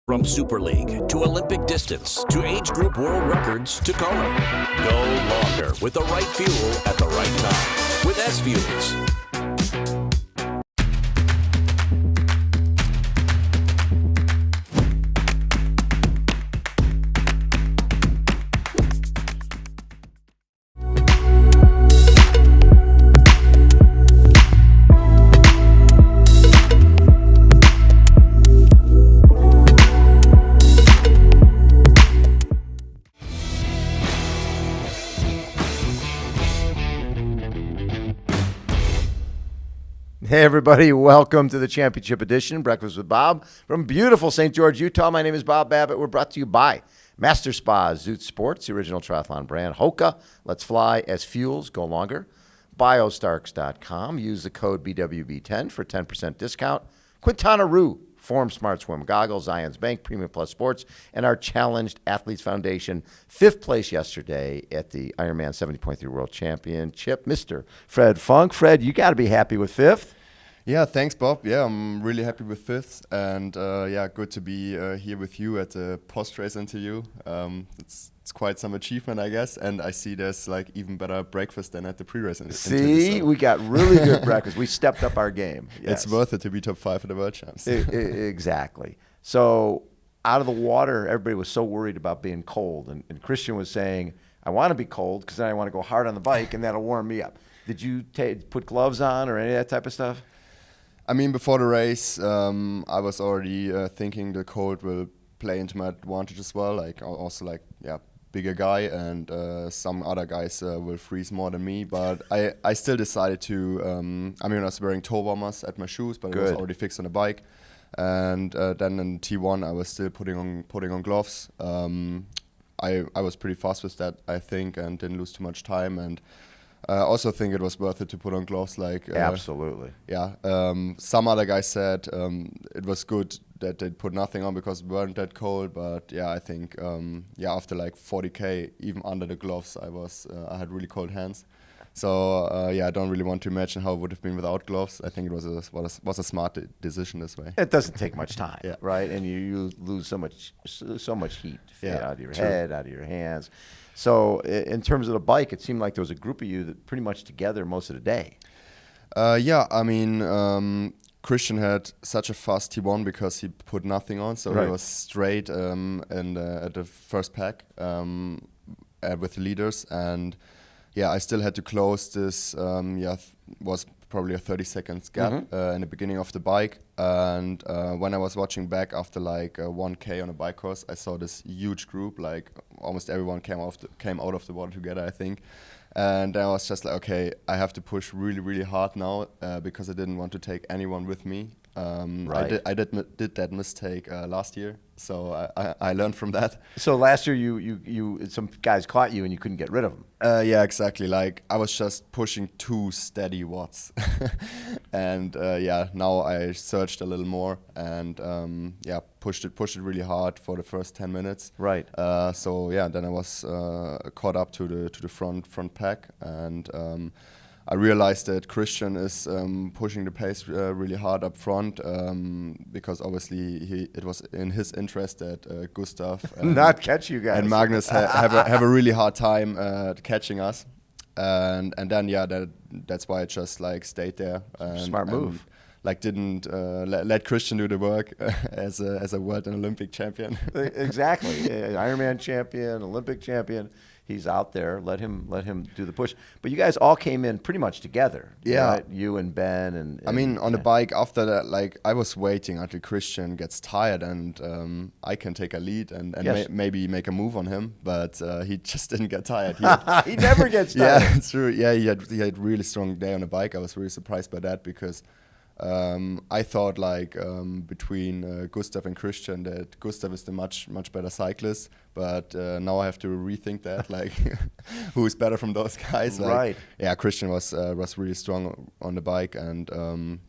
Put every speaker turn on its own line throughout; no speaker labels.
From Super League to Olympic distance to age group world records to color. Go longer with the right fuel at the right time with SFuels.
Hey everybody, welcome to the Championship Edition, Breakfast with Bob from beautiful St. George, Utah. My name is Bob Babbitt. We're brought to you by Master Spas, Zoot Sports, the original triathlon brand, HOKA, Let's Fly, SFuels, Go Longer, Biostarks.com. Use the code BWB10 for 10% discount. Quintanaroo, Form Smart Swim Goggles, Zions Bank, Premium Plus Sports, and our Challenged Athletes Foundation. 5th place yesterday at the Ironman 70.3 World Championship, Mr. Fred Funk. Fred, you got to be happy with 5th.
Yeah, thanks, Bob. Yeah, I'm really happy with 5th, and good to be here with you at the post-race interview. It's quite some achievement, I guess, and I see there's like even better breakfast than at the pre-race interview.
See, we got really good breakfast. We stepped up our game. Yes.
It's worth it to be top 5 at the World Champs.
Exactly. So out of the water, everybody was so worried about being cold, and Christian was saying, I want to be cold because then I want to go hard on the bike, and that'll warm me up. Did you put gloves on or any of that type of stuff?
I mean, before the race, I was already thinking the cold will play into my advantage as well. Like also bigger guy, and some other guys will freeze more than me. But I still decided to. I was wearing toe warmers at my shoes, but it was already fixed on the bike. And then in T1, I was still putting on gloves. I was pretty fast with that, I think, and didn't lose too much time. And I also think it was worth it to put on gloves.
Absolutely.
Yeah. Some other guys said it was good that they put nothing on because we weren't that cold. But yeah, I think after like 40K, even under the gloves, I had really cold hands. So I don't really want to imagine how it would have been without gloves. I think it was a smart decision this way.
It doesn't take much time, right? And you lose so much heat out of your head, out of your hands. So in terms of the bike, it seemed like there was a group of you that pretty much together most of the day.
Christian had such a fast T1 because he put nothing on, so he was straight at the first pack with the leaders, and I still had to close this. Was probably a 30 seconds gap in the beginning of the bike, and when I was watching back after like 1K on a bike course, I saw this huge group, like almost everyone came out of the water together, I think. And I was just like, okay, I have to push really, really hard now because I didn't want to take anyone with me. I did that mistake last year, so I learned from that.
So last year, you some guys caught you and you couldn't get rid of them.
Yeah, exactly. Like I was just pushing 2 steady watts, and now I surged a little more and pushed it really hard for the first 10 minutes.
Right.
Then I was caught up to the front pack, and I realized that Christian is pushing the pace really hard up front because obviously it was in his interest that Gustav
not catch you guys
and Magnus have a really hard time catching us, and then that's why I just like stayed there.
Smart move.
Didn't let Christian do the work as a world and Olympic champion.
Exactly, Ironman champion, Olympic champion. He's out there. Let him do the push. But you guys all came in pretty much together.
Yeah,
right? You and Ben and
on the bike after that, like I was waiting until Christian gets tired and I can take a lead and maybe make a move on him. But he just didn't get tired.
He never gets tired.
Yeah, it's true. Yeah, he had really strong day on the bike. I was really surprised by that because I thought between Gustav and Christian that Gustav is the much better cyclist, but now I have to rethink that, like who is better from those guys.
Right.
Yeah, Christian was really strong on the bike, and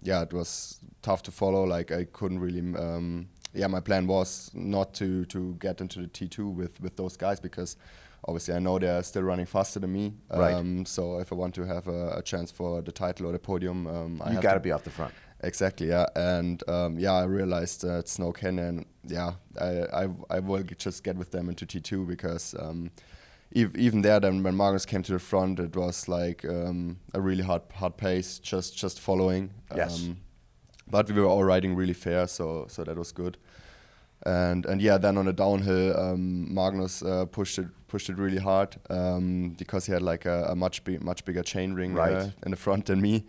it was tough to follow. Like I couldn't really. My plan was not to get into the T2 with those guys because obviously I know they're still running faster than me.
Right.
So if I want to have a chance for the title or the podium,
you got to be off the front.
Exactly, yeah, and I realized at Snow Canyon, I will just get with them into T2 because even there, then when Magnus came to the front, it was like a really hard pace, just following.
Yes.
But we were all riding really fair, so that was good. And then on the downhill, Magnus pushed it really hard because he had like a much bigger chain ring in the front than me.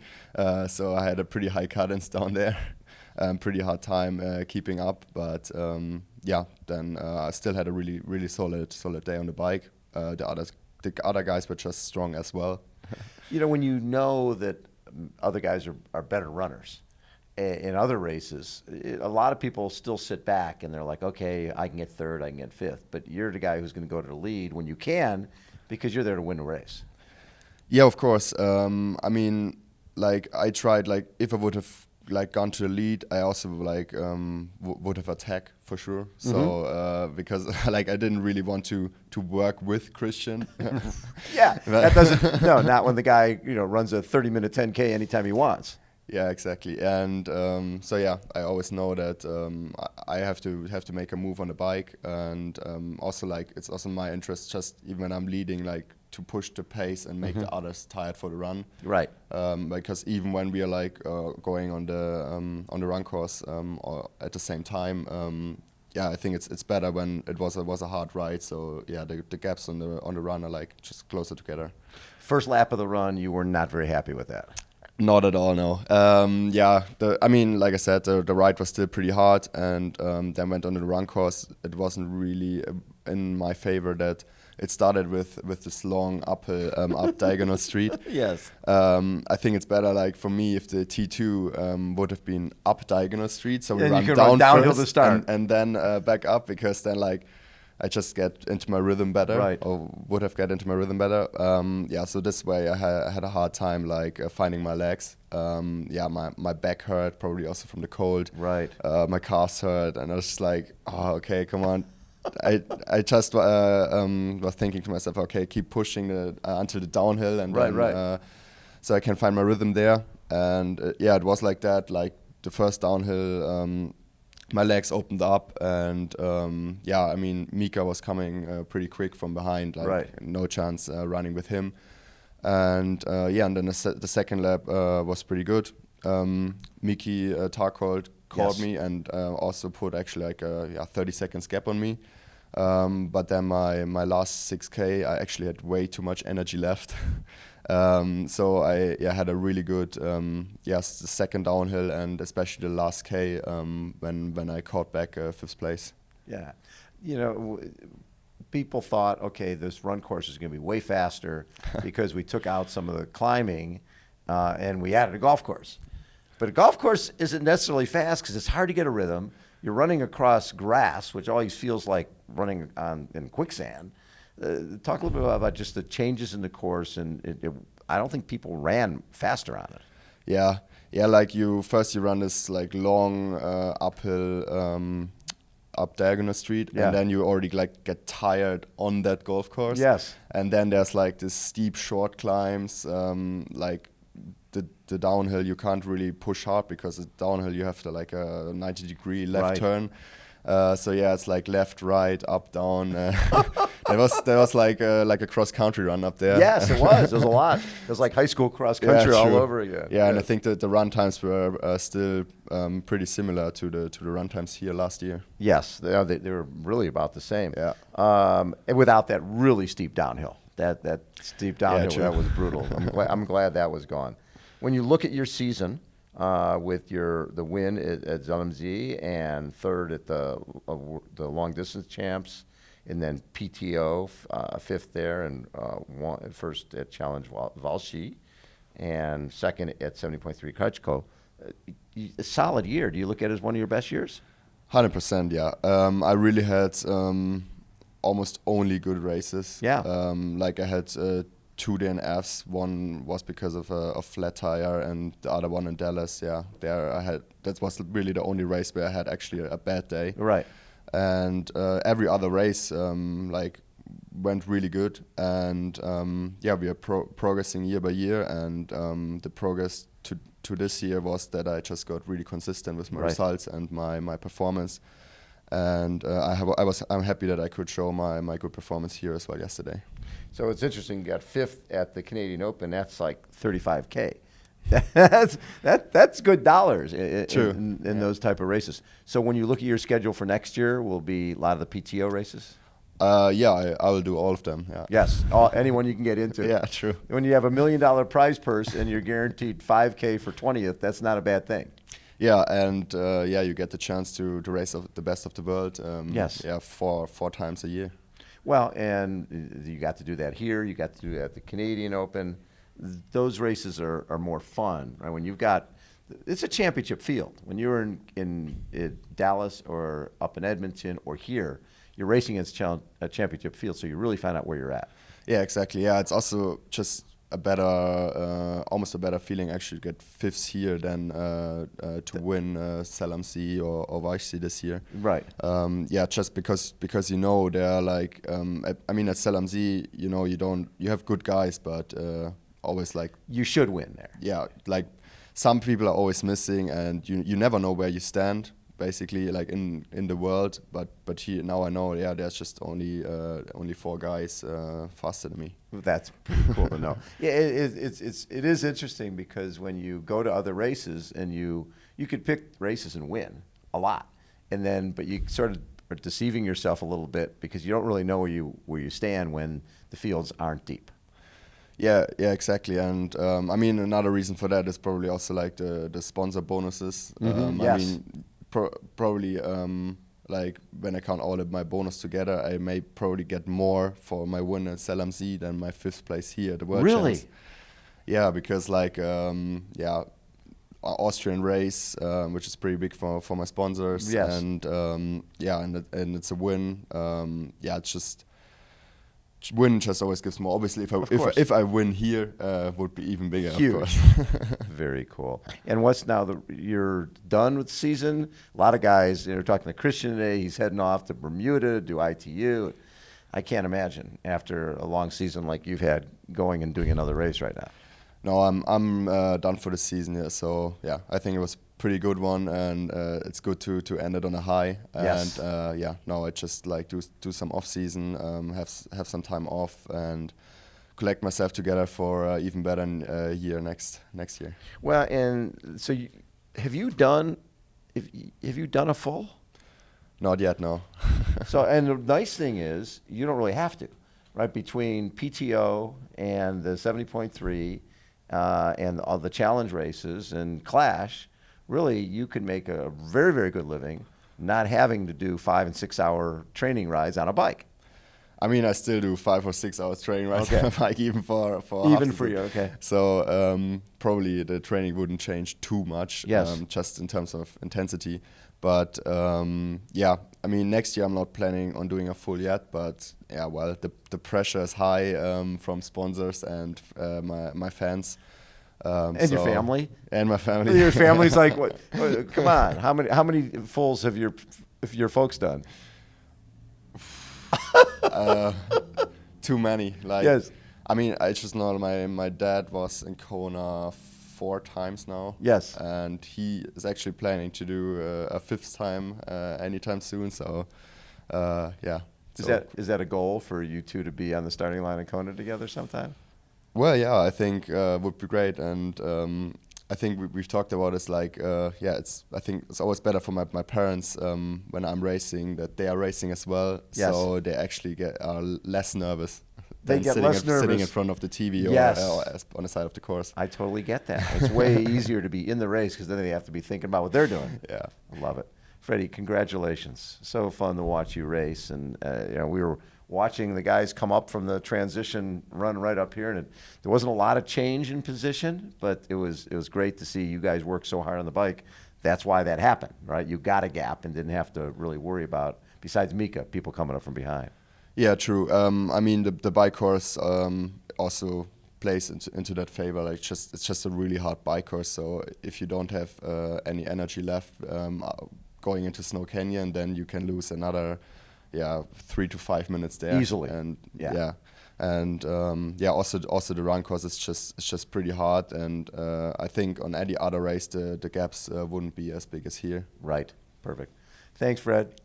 So I had a pretty high cadence down there, pretty hard time keeping up. But then I still had a really solid day on the bike. The other guys were just strong as well.
When you know that other guys are better runners. In other races, a lot of people still sit back and they're like, okay, I can get third, I can get fifth. But you're the guy who's going to go to the lead when you can because you're there to win the race.
Yeah, of course. I mean, like I tried, like if I would have like gone to the lead, I also like would have attacked for sure. So because like I didn't really want to work with Christian.
Yeah, that doesn't, no, not when the guy, runs a 30-minute 10K anytime he wants.
Yeah, exactly. And I always know that I have to make a move on the bike, and also like it's also my interest, just even when I'm leading, like to push the pace and make the others tired for the run.
Right.
Because even when we are like going on the run course or at the same time, I think it's better when it was a hard ride. So yeah, the gaps on the run are like just closer together.
First lap of the run, you were not very happy with that.
Not at all, no. I mean, like I said, the ride was still pretty hard, and then went on the run course. It wasn't really in my favor that it started with this long uphill, up diagonal street.
Yes.
I think it's better, like for me, if the T2 would have been up diagonal street, so we
and
run
you can
down
run downhill
first
to start,
and then back up, because then like I just get into my rhythm better,
right.
or would have get into my rhythm better. So this way I had a hard time like finding my legs. My back hurt, probably also from the cold.
Right.
My calves hurt, and I was just like, oh, okay, come on. I just was thinking to myself, okay, keep pushing until the downhill, and so I can find my rhythm there. And it was like that. Like the first downhill. My legs opened up, and I mean, Mika was coming pretty quick from behind, like no chance running with him. And and then the second lap was pretty good. Miki Tarkold caught me and also put actually like a 30 seconds gap on me. But then my last 6K, I actually had way too much energy left. So I had a really good the second downhill, and especially the last K when I caught back fifth place.
Yeah, people thought, okay, this run course is going to be way faster because we took out some of the climbing and we added a golf course. But a golf course isn't necessarily fast because it's hard to get a rhythm. You're running across grass, which always feels like running in quicksand. Talk a little bit about just the changes in the course, and I don't think people ran faster on it.
Yeah, like you run this like long uphill up diagonal street, and then you already like get tired on that golf course. Yes. And then there's like this steep short climbs, like the downhill you can't really push hard because the downhill you have to like a 90-degree left turn. It's like left, right, up, down. There was like a cross country run up there.
Yes, it was. It was a lot. It was like high school cross country all over again.
Yeah, and I think that the run times were still pretty similar to the run times here last year.
Yes, they were really about the same. Yeah. And without that really steep downhill. That steep downhill, that was brutal. I'm glad that was gone. When you look at your season, with the win at ZLMZ and third at the long distance champs, and then PTO fifth there, and first at Challenge Valshy, and second at 70.3 Kutchko. A solid year. Do you look at it as one of your best years?
100%, yeah. I really had almost only good races. Yeah. Like I had 2 DNFs. One was because of a flat tire, and the other one in Dallas. Yeah, that was really the only race where I had actually a bad day.
Right.
And every other race, like went really good, and yeah, we are progressing year by year, and the progress to this year was that I just got really consistent with my results and my performance, and I'm happy that I could show my good performance here as well yesterday.
So it's interesting. You got 5th at the Canadian Open. That's like $35K. That's good dollars in those type of races. So when you look at your schedule for next year, will be a lot of the PTO races?
Yeah, I will do all of them. Yeah.
Yes, anyone you can get into.
Yeah, true.
When you have $1 million prize purse and you're guaranteed $5K for 20th, that's not a bad thing.
Yeah, and yeah, you get the chance to race the best of the world.
Yes.
Yeah, four times a year.
Well, and you got to do that here. You got to do that at the Canadian Open. Those races are more fun, right? When you've got, it's a championship field. When you're in Dallas or up in Edmonton or here, you're racing against a championship field, so you really find out where you're at.
Yeah, exactly. Yeah, it's also just a better, almost a better feeling actually to get 5th here than to win SLMC or Weichsee this year.
Right.
Yeah, just because you know they're like, I mean at SLMC, you know you have good guys, but always like
you should win there.
Yeah, like some people are always missing, and you never know where you stand. Basically, like in the world, but here now I know. Yeah, there's just only 4 guys faster than me.
That's pretty cool to know. Yeah, it is interesting because when you go to other races and you could pick races and win a lot, and then but you sort of are deceiving yourself a little bit because you don't really know where you stand when the fields aren't deep.
Yeah, exactly. And I mean, another reason for that is probably also like the sponsor bonuses.
Yes.
I mean, probably like when I count all of my bonus together, I may probably get more for my win at SLMC than my 5th place here at the World
Really?
Champs. Yeah, because like yeah, Austrian race, which is pretty big for my sponsors.
Yes.
And yeah, and it's a win. Yeah, it's just. Win just always gives more. Obviously, if I win here, would be even bigger.
Huge.
Of course.
Very cool. And what's now you're done with the season? A lot of guys, talking to Christian today, he's heading off to Bermuda to do ITU. I can't imagine after a long season like you've had going and doing another race right now.
No, I'm done for the season. Yeah, so yeah, I think it was a pretty good one, and it's good to end it on a high.
Yes.
And yeah, no, I just like do some off season, have some time off, and collect myself together for even better year next year.
Well, and so have you done a full?
Not yet, no.
So, and the nice thing is you don't really have to, right? Between PTO and the 70.3 and all the challenge races and Clash, really you can make a very, very good living not having to do 5 and 6 hour training rides on a bike.
I mean, I still do 5 or 6 hours training rides
Okay.
on a bike, even for
Even for you, okay.
So probably the training wouldn't change too much,
Yes.
just in terms of intensity. But yeah, I mean, next year I'm not planning on doing a full yet, but yeah, well, the pressure is high from sponsors and my fans.
And your family?
And my family.
Your family's like, what? Come on, how many fulls have your folks done?
Too many. Like,
Yes.
I mean, I just know my dad was in Kona 4 times now.
Yes.
And he is actually planning to do a 5th time anytime soon. So, yeah.
Is that a goal for you two to be on the starting line in Kona together sometime?
Well, yeah, I think would be great, and I think we've talked about it's like yeah, I think it's always better for my parents when I'm racing that they are racing as well,
Yes.
so they actually are less nervous.
They
than
get
sitting
less nervous.
sitting in front of the TV
Yes.
or on the side of the course.
I totally get that. It's way easier to be in the race because then they have to be thinking about what they're doing.
Yeah.
I love it. Freddie, congratulations. So fun to watch you race. And we were watching the guys come up from the transition run right up here, and there wasn't a lot of change in position, but it was great to see you guys work so hard on the bike. That's why that happened, right? You got a gap and didn't have to really worry about, besides Mika, people coming up from behind.
Yeah, true. I mean, the bike course also plays into that favor. Like, it's just a really hard bike course. So if you don't have any energy left going into Snow Canyon, then you can lose another 3 to 5 minutes there
easily.
And
yeah.
And also the run course is just pretty hard, and I think on any other race the gaps wouldn't be as big as here.
Right. Perfect. Thanks, Fred.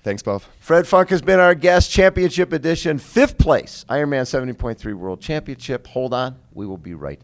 Thanks, Bob.
Fred Funk has been our guest. Championship edition, 5th place, Ironman 70.3 World Championship. Hold on. We will be right